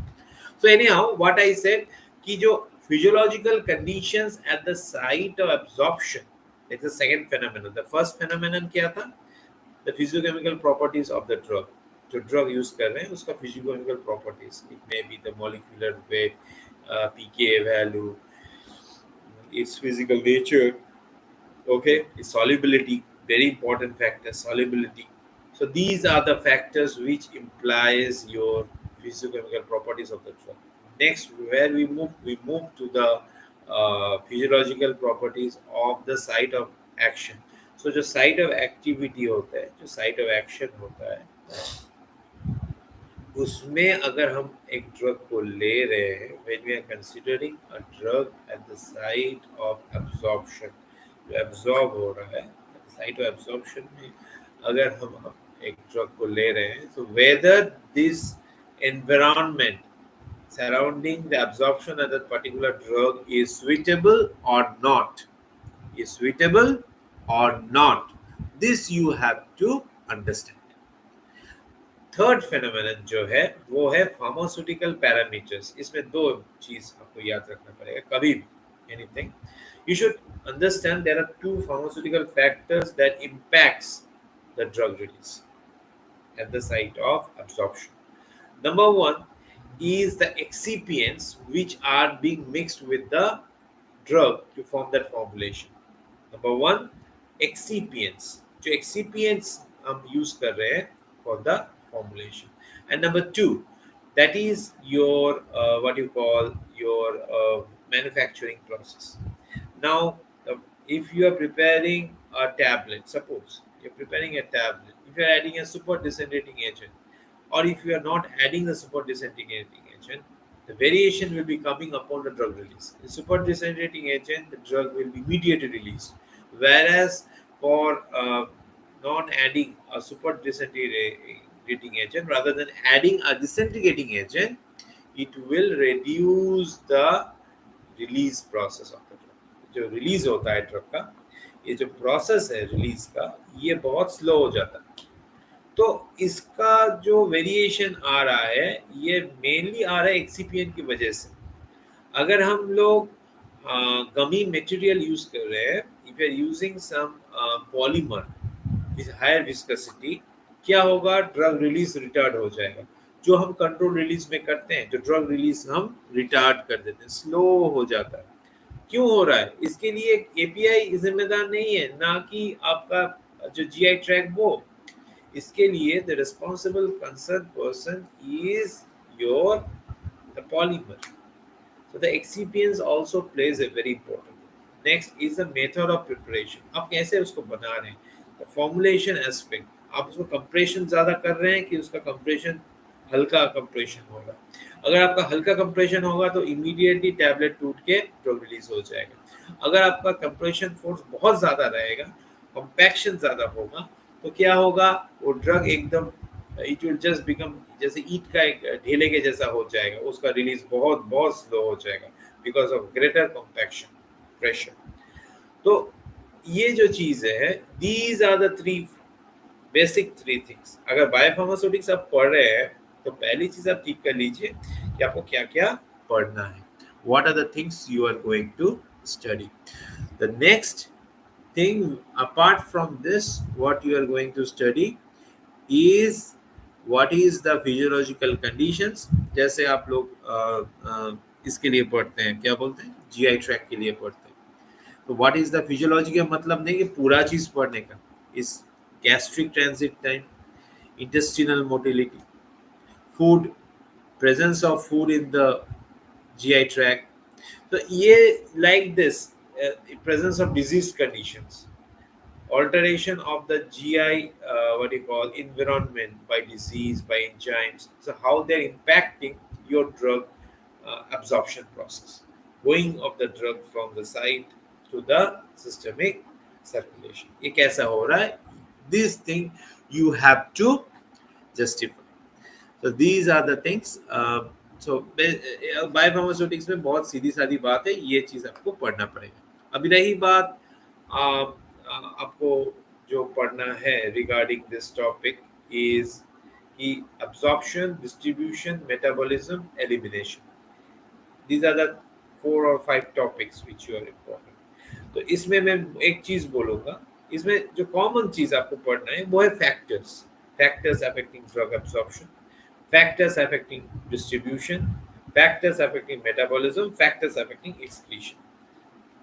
So anyhow, what I said कि जो physiological conditions at the site of absorption, that's the second phenomenon. The first phenomenon क्या था? The physiochemical properties of the drug. जो drug use कर रहे हैं उसका physiochemical properties. It may be the molecular weight, pK value, its physical nature, okay, its solubility, very important factor, solubility. So these are the factors which implies your physiochemical properties of the drug. Next, where we move to the physiological properties of the site of action. So जो site of activity होता है, जो site of action होता है, उसमें अगर हम एक ड्रग को ले रहे हैं, when we are considering a drug at the site of absorption, जो absorb हो रहा है, site of absorption में अगर हम एक ड्रग को ले रहे हैं, so whether this environment surrounding the absorption of that particular drug is suitable or not, is suitable or not, this you have to understand. Third phenomenon जो है वो है फार्मास्यूटिकल पैरामीटर्स. इसमें दो चीज आपको याद रखना पड़ेगा कभी भी. Anything you should understand there are two pharmaceutical factors that impacts the drug release at the site of absorption. Number one is the excipients which are being mixed with the drug to form that formulation. Number one, excipients. जो excipients हम use कर रहे हैं for the formulation. And number two, that is your what you call your manufacturing process. Now, if you are preparing a tablet, suppose you're preparing a tablet, if you are adding a super disintegrating agent, or if you are not adding the super disintegrating agent, the variation will be coming upon the drug release. The super disintegrating agent, the drug will be immediately released. Whereas for not adding a super disintegrating agent, rather than adding a disintegrating agent, it will reduce the release process of the drug. जो release होता है drug का, ये जो process है release का, ये बहुत स्लो हो जाता है. तो इसका जो वेरिएशन आ रहा है ये मेनली आ रहा है एक्सिपिएंट की वजह से. अगर हम लोग गमी मटेरियल यूज कर रहे हैं, if you are using some polymer with higher viscosity, क्या होगा, ड्रग रिलीज रिटार्ड हो जाएगा. जो हम कंट्रोल रिलीज में करते हैं, जो ड्रग रिलीज हम रिटार्ड कर देते हैं, स्लो हो जाता है. क्यों हो रहा है? इसके लिए एपीआई जिम्मेदार नहीं है, ना कि आपका जो जीआई ट्रैक वो. इसके लिए the responsible concern person is your the polymer. So the excipients also plays a very important role. Next is the method of preparation. आप कैसे उसको बना रहे हैं, the formulation aspect. आप उसको कंप्रेशन ज़्यादा कर रहे हैं कि उसका कंप्रेशन हल्का कंप्रेशन होगा. अगर आपका हल्का कंप्रेशन होगा तो इमीडिएटली टैबलेट टूट के ड्रग रिलीज हो जाएगा. अगर आपका कंप्रेशन फोर्स बहुत ज़्यादा रहेगा, कंपैक्शन ज़्यादा होगा, तो क्या होगा, वो ड्रग एकदम इट विल जस्ट बिकम जैसे ईट का एक ढेले के जैसा हो जाएगा. उसका रिलीज बहुत बहुत स्लो हो जाएगा because of greater compaction pressure. तो ये जो चीज़ है, these are the basic three things. अगर बायोफार्मास्यूटिक्स आप पढ़ रहे हैं तो पहली चीज आप ठीक कर लीजिए कि आपको क्या क्या पढ़ना है. What are the things you are going to study. The next thing apart from this, what you are going to study is what is the physiological conditions. जैसे आप लोग इसके लिए पढ़ते हैं, क्या बोलते हैं, जीआई ट्रैक के लिए पढ़ते हैं. तो व्हाट इज द फिजियोलॉजी का मतलब नहीं कि पूरा चीज पढ़ने का. इस gastric transit time, intestinal motility, food, presence of food in the GI tract. So ये like this, presence of disease conditions, alteration of the GI what you call environment by disease, by enzymes. So how they're impacting your drug absorption process, going of the drug from the site to the systemic circulation. ये कैसा हो रहा है? This thing you have to justify. So these are the things. So biopharmaceutics में बहुत सीधी सादी बात है, ये चीज़ आपको पढ़ना पड़ेगा. अभी रही बात आपको जो पढ़ना है रिगार्डिंग दिस टॉपिक इज कि absorption, distribution, metabolism, elimination. These are the 4 or 5 topics which you are important. तो इसमें मैं एक चीज़ बोलूँगा, इसमें जो कॉमन चीज़ आपको पढ़ना है वो है factors affecting drug absorption, factors affecting distribution, Factors affecting metabolism, factors affecting excretion.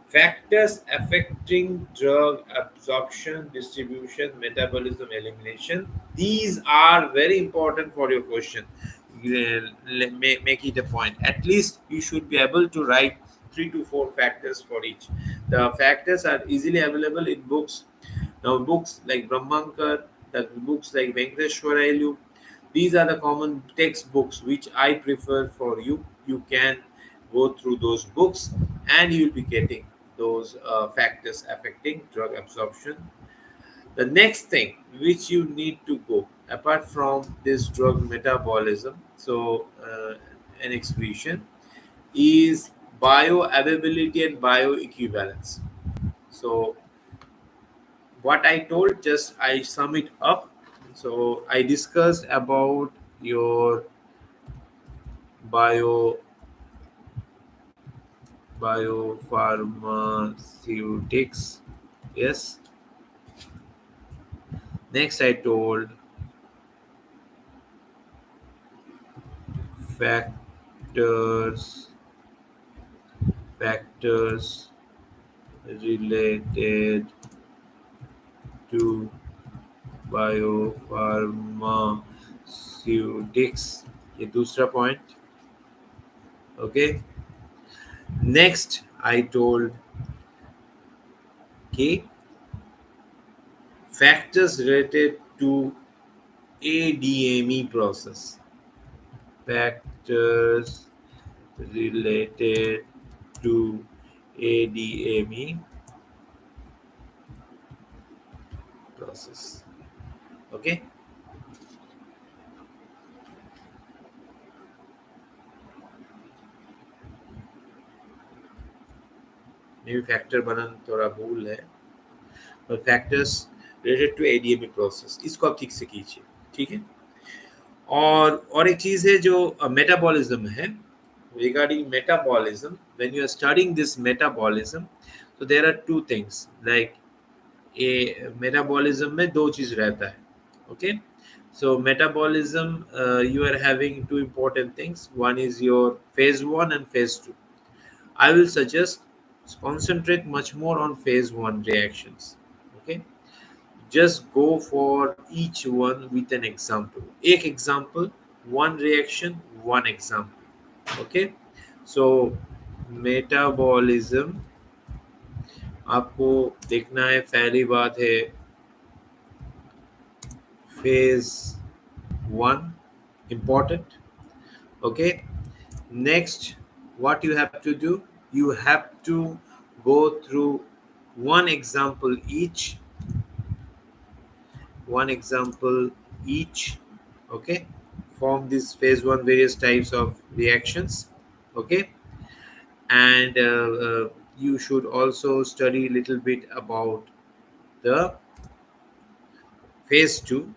Factors affecting drug absorption, distribution, metabolism, elimination. These are very important for your question. Make it a point. At least you should be able to write 3 to 4 factors for each. The factors are easily available in books. Now, books like Brahmankar, the books like Venkateshwarailu, these are the common textbooks which I prefer for you. You can go through those books and you'll be getting those factors affecting drug absorption. The next thing which you need to go apart from this drug metabolism, so an excretion, is bioavailability and bioequivalence. So what I told, just I sum it up. So I discussed about your bio biopharmaceutics. Yes. Next, I told factors factors related to biopharmaceutics. ये दूसरा point. Okay. Next, I told कि factors related to ADME process. Factors related to ADME process. Okay. Maybe factor बनन थोड़ा भूल है, और factors related to ADME process, इसको आप ठीक से कीजिए. ठीक है. और एक चीज है जो मेटाबॉलिज्म है. Regarding metabolism, when you are studying this metabolism, so there are two things. Like a metabolism में दो चीज रहता है. Okay. So metabolism, you are having two important things. One is your phase 1 and phase 2. I will suggest concentrate much more on phase 1 reactions. Okay. Just go for each one with an example. एक example, one reaction, one example. Okay. So metabolism आपको देखना है. पहली बात है phase 1, important. Okay. Next, what you have to do, you have to go through one example each. Okay. Form this phase 1 various types of reactions. Okay. And you should also study a little bit about the phase 2,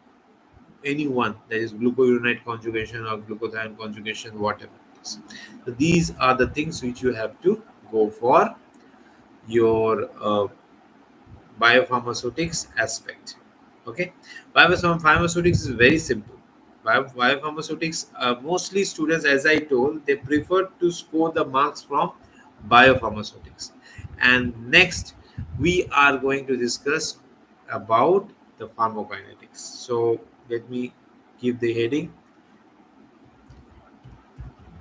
any one, that is glucuronide conjugation or glutathione conjugation, whatever it is. So these are the things which you have to go for your biopharmaceutics aspect. Okay. Biopharmaceutics is very simple. Biopharmaceutics, mostly students, as I told, they prefer to score the marks from biopharmaceutics. And next, we are going to discuss about the pharmacokinetics. So let me give the heading: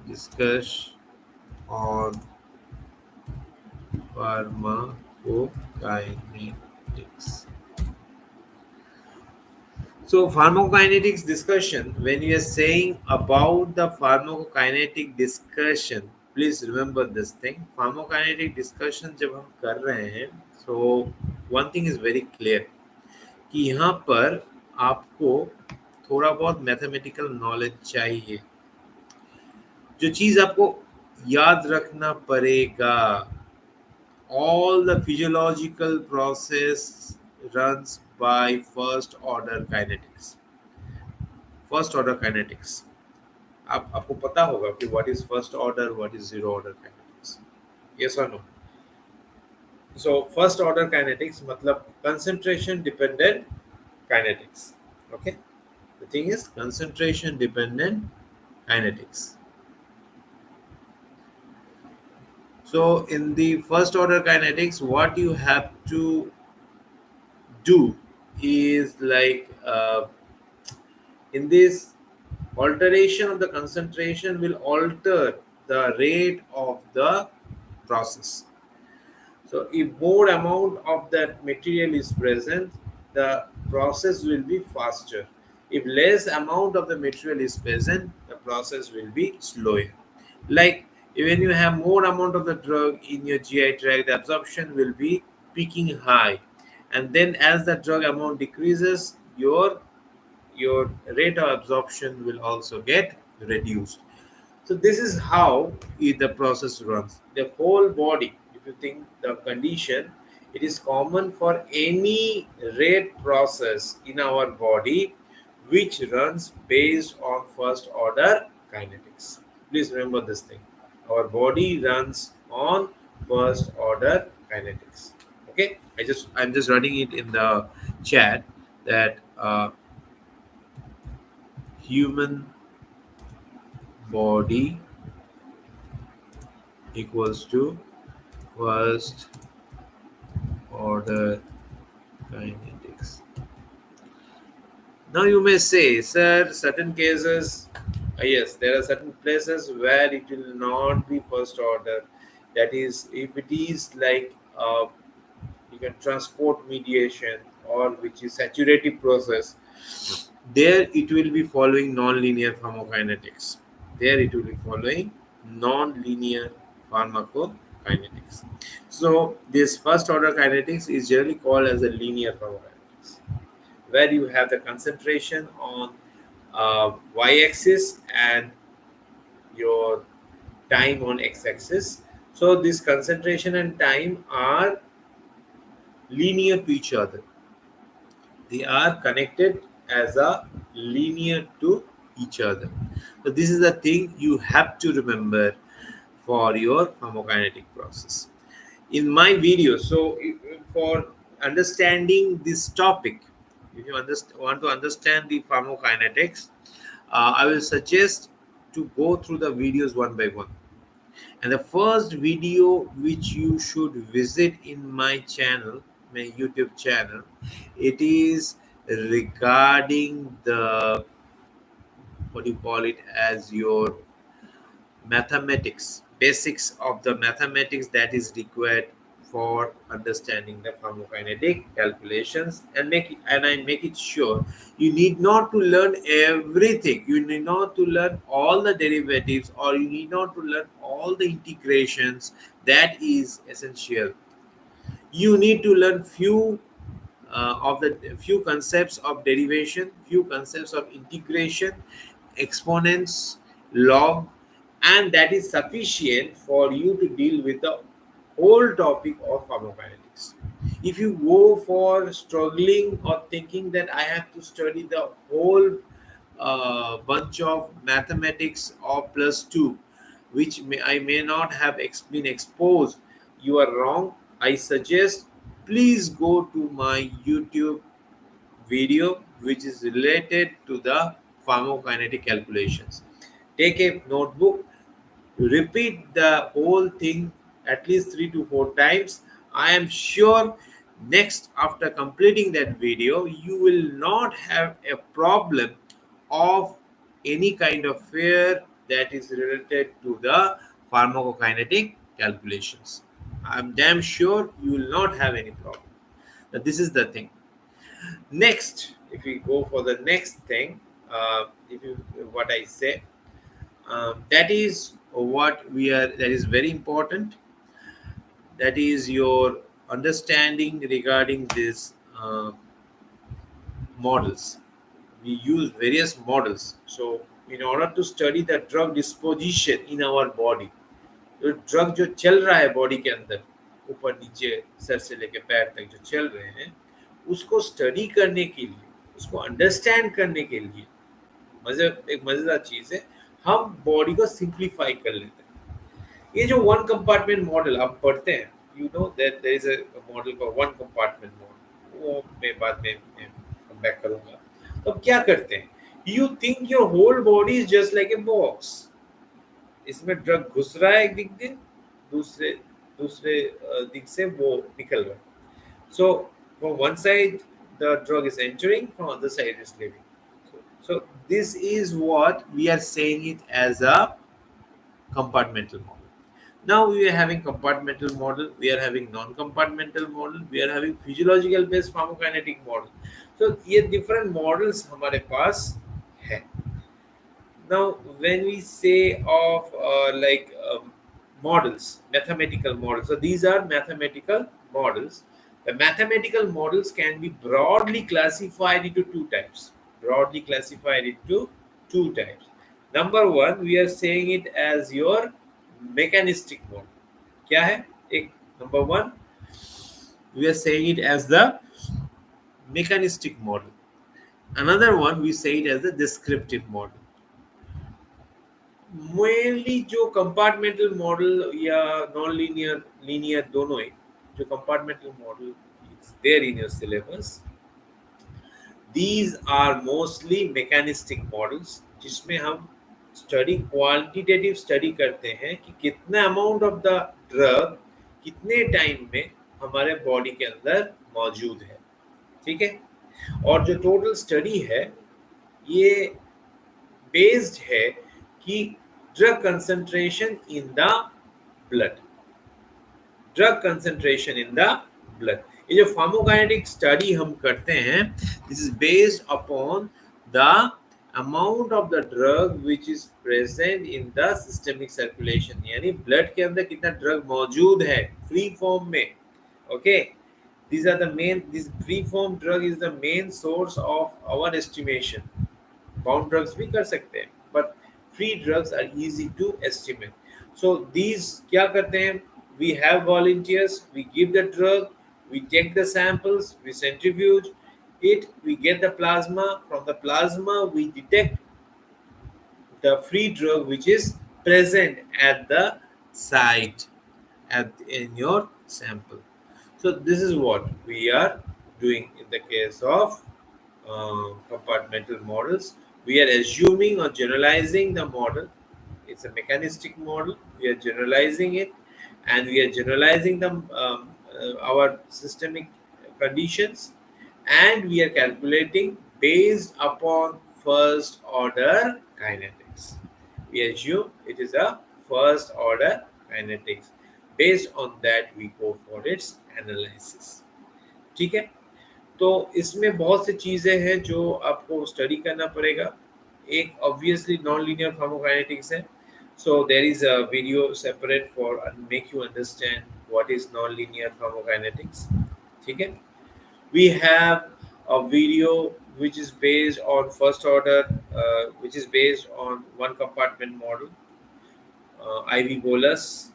discuss on pharmacokinetics. So pharmacokinetics discussion, when you are saying about the pharmacokinetic discussion, please remember this thing. Pharmacokinetic discussion जब हम कर रहे हैं, so one thing is very clear कि यहाँ पर आपको थोड़ा बहुत मैथमेटिकल नॉलेज चाहिए. जो चीज आपको याद रखना पड़ेगा, all the physiological process runs by first order kinetics. आपको पता होगा कि what is first order, what is zero order kinetics. Yes or no? So first order kinetics मतलब concentration dependent kinetics. Okay. The thing is concentration dependent kinetics. So in the first order kinetics, what you have to do is like in this alteration of the concentration will alter the rate of the process. So if more amount of that material is present, the process will be faster. If less amount of the material is present, the process will be slower. Like when you have more amount of the drug in your GI tract, the absorption will be peaking high. And then as the drug amount decreases, your rate of absorption will also get reduced. So this is how the process runs. The whole body, if you think the condition, it is common for any rate process in our body which runs based on first order kinetics. Please remember this thing. Our body runs on first order kinetics. Okay, I'm just writing it in the chat that human body equals to first order kinetics. Now you may say, sir, certain cases, yes, there are certain places where it will not be first order. That is, if it is like you can transport mediation or which is saturative process, there it will be following non-linear pharmacokinetics. There it will be following non-linear pharmacokinetics. So this first order kinetics is generally called as a linear pharmacokinetics, where you have the concentration on y-axis and your time on x-axis. So this concentration and time are linear to each other. They are connected as a linear to each other. So this is the thing you have to remember for your pharmacokinetic process. In my video, so for understanding this topic, if you want to understand the pharmacokinetics, I will suggest to go through the videos one by one. And the first video which you should visit in my channel, my YouTube channel, it is regarding the what do you call it as your mathematics, basics of the mathematics that is required for understanding the pharmacokinetic calculations, and I make it sure you need not to learn everything. You need not to learn all the derivatives, or you need not to learn all the integrations. That is essential. You need to learn few concepts of derivation, few concepts of integration, exponents, log, and that is sufficient for you to deal with the whole topic of pharmacokinetics. If you go for struggling or thinking that I have to study the whole bunch of mathematics of plus two, which I may not have been exposed, you are wrong. I suggest please go to my YouTube video which is related to the pharmacokinetic calculations. Take a notebook, repeat the whole thing at least 3 to 4 times. I am sure next after completing that video you will not have a problem of any kind of fear that is related to the pharmacokinetic calculations. I'm damn sure you will not have any problem. Now, this is the thing. Next, if we go for the next thing, if you what I say, that is what we are. That is very important. That is your understanding regarding these models. We use various models. So, in order to study the drug disposition in our body, जो drug जो चल रहा है body के अंदर, ऊपर नीचे sir से लेके पैर तक जो चल रहे हैं, उसको स्टडी करने के लिए, उसको अंडरस्टैंड करने के लिए एक मजेदार चीज है, हम बॉडी को सिंप्लीफाई कर लेते हैं. ये जो वन कंपार्टमेंट मॉडल आप पढ़ते हैं, you know that there is a model called one compartment model, वो मैं बाद में कम बैक करूंगा. तो अब क्या करते हैं, you think your whole body is just like a box. इसमें ड्रग घुस रहा है एक दिन, दूसरे दूसरे दिख से वो निकल रहा है. So from one side the drug is entering, from other side is leaving. So this is what we are saying it as a compartmental model. Now we are having compartmental model, we are having non-compartmental model, we are having physiological based pharmacokinetic model. So ये different models हमारे पास है. Now when we say of models, mathematical models, so these are mathematical models. The mathematical models can be broadly classified into two types. Broadly classified into two types. Number one, we are saying it as your mechanistic model. क्या है? एक number one, we are saying it as the mechanistic model. Another one, we say it as the descriptive model. Mainly जो compartmental model या non linear linear दोनों है, जो compartmental model is there in your syllabus, these are mostly mechanistic models, जिसमें हम study quantitative study करते हैं कि कितना अमाउंट ऑफ द ड्रग कितने टाइम में हमारे बॉडी के अंदर मौजूद है. ठीक है. और जो टोटल स्टडी है ये बेस्ड है कि drug concentration in the blood, drug concentration in the blood. ये जो फार्माकोकाइनेटिक स्टडी हम करते हैं, this is based upon the amount of the drug which is present in the systemic circulation, यानी ब्लड के अंदर कितना ड्रग मौजूद है फ्री फॉर्म में. Okay, these are the main, this free form drug is the main source of our estimation. Bound drugs भी कर सकते हैं, but free drugs are easy to estimate. So these क्या करते हैं, we have volunteers, we give the drug, we take the samples, we centrifuge it, we get the plasma. From the plasma we detect the free drug which is present at the site in your sample. So this is what we are doing in the case of compartmental models. We are assuming or generalizing the model. It's a mechanistic model. We are generalizing it, and we are generalizing our systemic conditions, and we are calculating based upon first order kinetics. We assume it is a first order kinetics. Based on that we go for its analysis. ठीक है. तो इसमें बहुत सी चीजें हैं जो आपको study करना पड़ेगा. एक ऑब्वियसली नॉन लीनियर फार्माकोकाइनेटिक्स है, so there is a video separate for make you understand what is non linear pharmacokinetics. ठीक है. We have a video which is based on first order, which is based on one compartment model, IV bolus,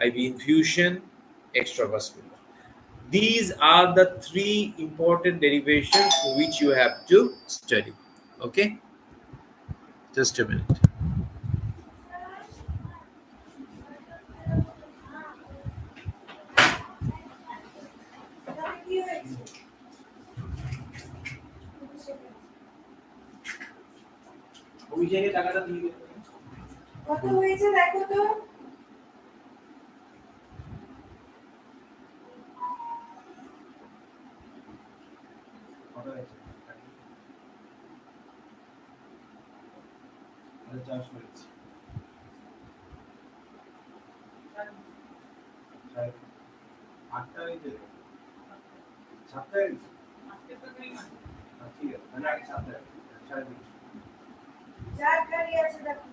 IV infusion, extravascular. These are the three important derivations which you have to study. Okay, just a minute. কত হয়েছে দেখো তো. চার গাড়ি আছে দেখো.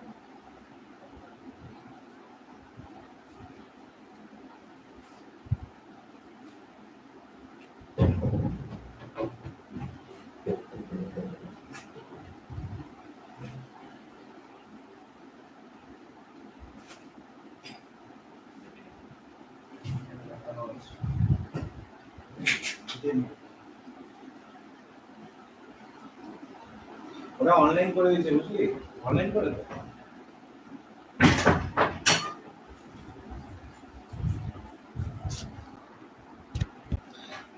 ওরা online করে দিয়েছে, বুঝলি, অনলাইন করে দে.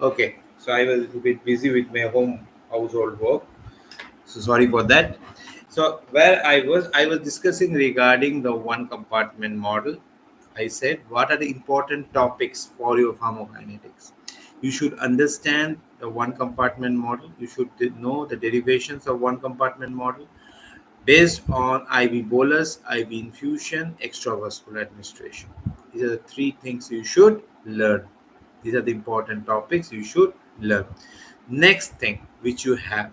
Okay, so I was a little bit busy with my household work, so sorry for that. So where I was discussing regarding the one compartment model. I said, what are the important topics for your pharmacokinetics? You should understand the one compartment model. You should know the derivations of one compartment model based on IV bolus, IV infusion, extravascular administration. These are the three things you should learn. These are the important topics you should learn. Next thing which you have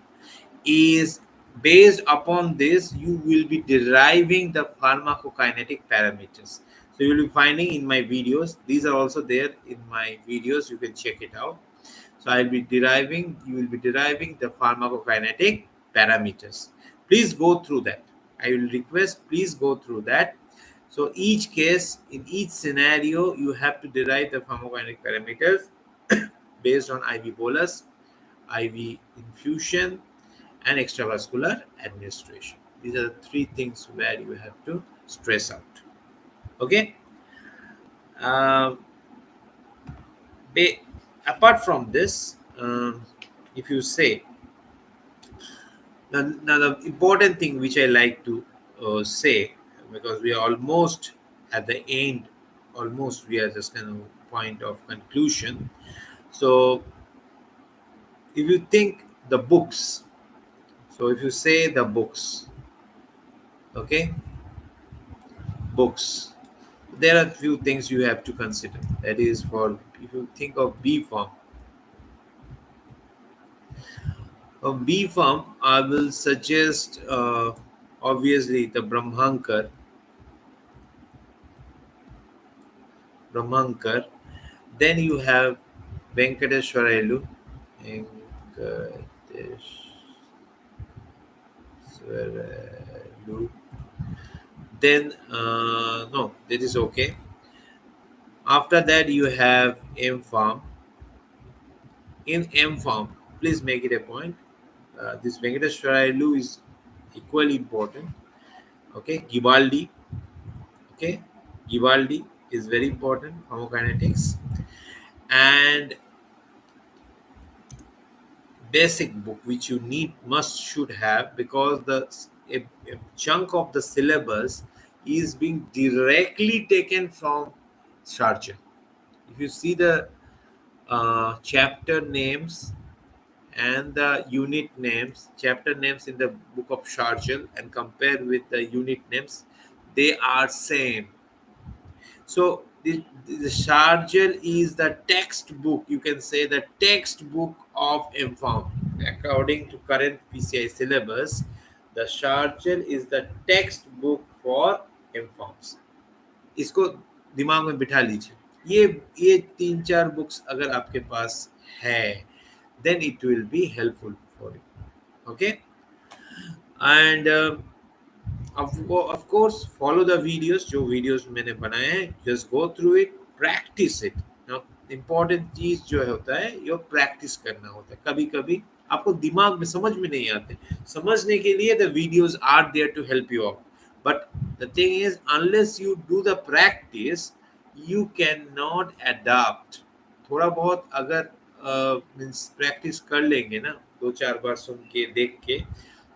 is, based upon this you will be deriving the pharmacokinetic parameters. So you will be finding in my videos, these are also there in my videos, you can check it out. So you will be deriving the pharmacokinetic parameters. Please go through that. I will request, please go through that. So each case, in each scenario, you have to derive the pharmacokinetic parameters based on IV bolus, IV infusion, and extravascular administration. These are the three things where you have to stress out. Okay. Um, Apart from this, if you say, now the important thing which I like to say, because we are almost at the end, almost we are just kind of point of conclusion. So if you think the books, so if you say the books, okay, books, there are few things you have to consider. That is, for if you think of B farm, B farm, I will suggest obviously the Brahmankar. Then you have Venkateswarelu. Venkateswarelu. Then no, that is okay. After that you have M farm. In M farm, please make it a point. This Venkateswarelu is equally important. Okay, Gibaldi. Okay, Gibaldi is very important. Pharmacokinetics and basic book which you need, must, should have, because a chunk of the syllabus is being directly taken from Sharjah. If you see the chapter names and the unit names, chapter names in the book of Sharjah, and compare with the unit names, they are same. So the Sharjah is the textbook, you can say the textbook of MPharm. According to current PCI syllabus, the Sharjah is the textbook for MPharms. इसको दिमाग में बिठा लीजिए. ये तीन चार books अगर आपके पास है, then it will be helpful for you. Okay. And of course follow the videos, जो videos मैंने बनाए हैं, just go through it, practice it. Now important चीज जो होता है, your practice करना होता है. कभी कभी आपको दिमाग में समझ में नहीं आते, समझने के लिए the videos are there to help you out. But the thing is, unless you do the practice, you cannot adapt. थोड़ा बहुत अगर मीन्स प्रैक्टिस कर लेंगे ना, दो चार बार सुन के देख के,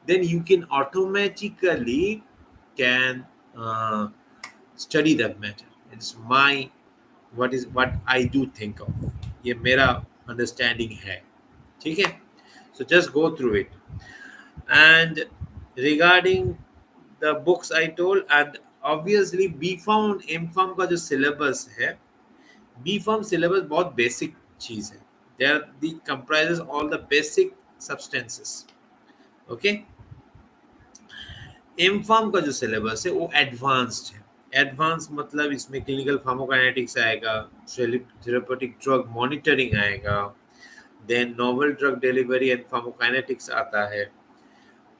then you can automatically can study that matter. It's my what I do think of. ये मेरा understanding है, ठीक है? So just go through it. And regarding the books I told, and obviously B Pharm और M Pharm का जो syllabus है, B Pharm syllabus बहुत basic चीज है. They comprises all the basic substances. Okay. M pharm का जो syllabus है वो एडवांस्ड है. एडवांस मतलब इसमें क्लिनिकल फार्माकोकाइनेटिक्स आएगा, थेरेप्यूटिक ड्रग मॉनिटरिंग आएगा, then novel drug delivery and pharmacokinetics आता है,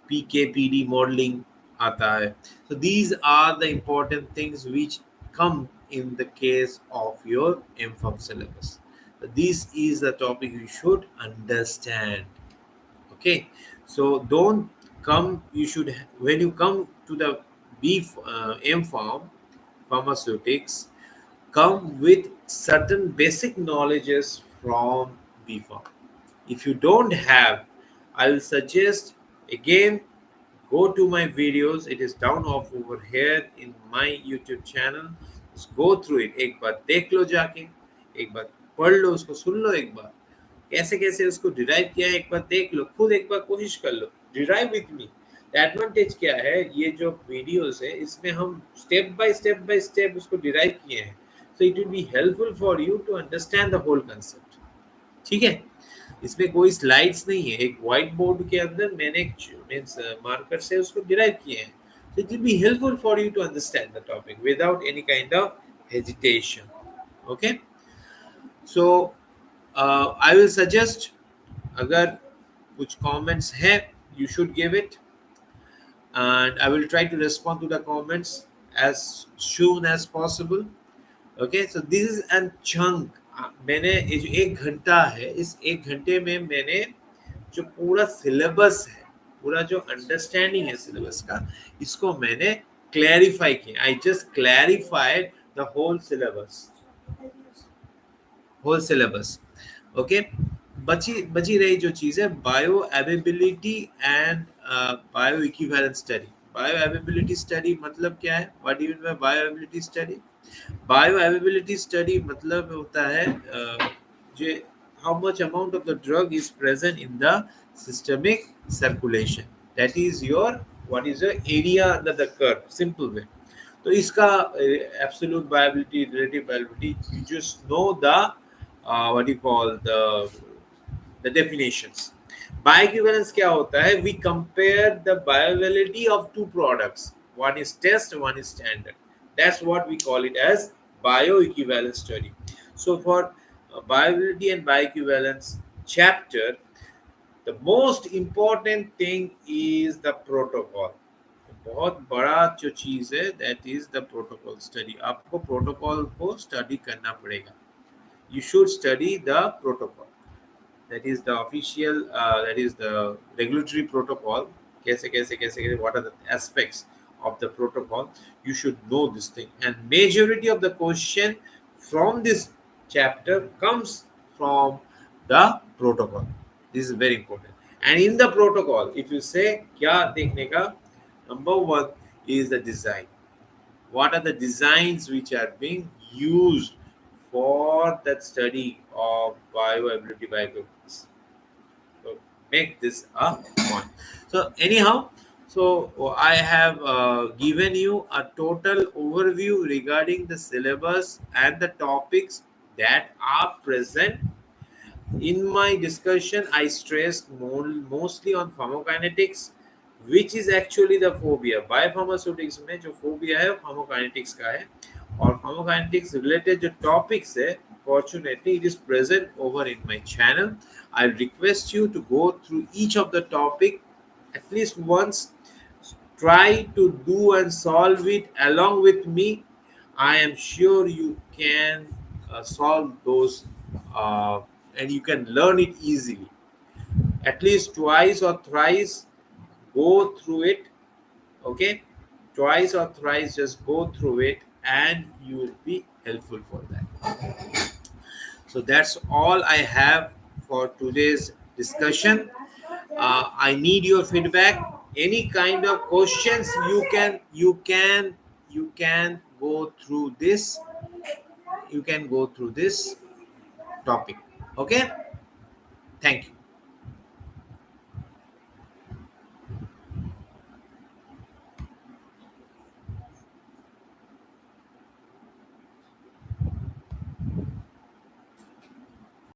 पीकेपीडी मॉडलिंग आता है. So these are the important things which come in the case of your MPharm syllabus. This is the topic you should understand. Okay, so don't come, you should, when you come to the MPharm pharmaceutics, come with certain basic knowledges from BPharm. If you don't have, I'll suggest again, go to my videos. It is down off over here in my YouTube channel. Go through it, एक बार देख लो जाके, एक बार पढ़ लो उसको, सुन लो एक बार, कैसे कैसे उसको डिराइव किया है एक बार देख लो, खुद एक बार कोशिश कर लो, डिराइव विथ मी। एडवांटेज क्या है, ये जो वीडियोस है इसमें हम स्टेप बाय स्टेप उसको डिराइव किए हैं, so it will be helpful for you to understand the whole concept. ठीक है, इसमें कोई स्लाइड्स नहीं है, एक व्हाइट बोर्ड के अंदर मैंने मीन्स मार्कर से उसको डिराइव किए हैं, so it will be helpful for you to understand the topic without any kind of hesitation. Okay, so I will suggest, अगर कुछ comments है, you should give it, and I will try to respond to the comments as soon as possible. Okay, so this is a chunk. मैंने ये जो 1 घंटा है, इस 1 घंटे में मैंने जो पूरा सिलेबस है, पूरा जो अंडरस्टैंडिंग है सिलेबस का, इसको मैंने क्लैरिफाई किया। I just clarified the whole syllabus. Okay, बची बची रही जो चीज़ है, bioavailability and bioequivalent study. Bioavailability study मतलब क्या है, what do you mean by bioavailability study? Bioavailability study मतलब होता है जो how much amount of the drug is present in the systemic circulation, that is your, what is your area under the curve, simple way। तो इसका absolute viability, relative viability, you just know the what you call the definitions। Bioequivalence क्या होता है? We compare the bioavailability of two products, one is test, one is standard, that's what we call it as bioequivalence study। So for bioavailability and bioequivalence chapter, the most important thing is the protocol। बहुत बड़ा जो चीज है, that is the protocol study। आपको protocol को study करना पड़ेगा। You should study the protocol, that is the official that is the regulatory protocol। कैसे कैसे कैसे कैसे, what are the aspects of the protocol, you should know this thing, and majority of the question from this chapter comes from the protocol। this is very important। and in the protocol, if you say क्या देखने का, number one is the design। what are the designs which are being used for that study of bioavailability bioequivalence? So make this a point। So anyhow, so I have given you a total overview regarding the syllabus and the topics that are present in my discussion। I stressed mostly on pharmacokinetics, which is actually the phobia। Biopharmaceutics में जो phobia है, pharmacokinetics का है, और pharmacokinetics related जो topics है, fortunately it is present over in my channel। I request you to go through each of the topic at least once, try to do and solve it along with me। I am sure you can solve those uh, and you can learn it easily। At least twice or thrice go through it, okay? Twice or thrice just go through it and you will be helpful for that। So that's all I have for today's discussion। I need your feedback, any kind of questions, you can go through this, you can go through this topic। Okay, thank you।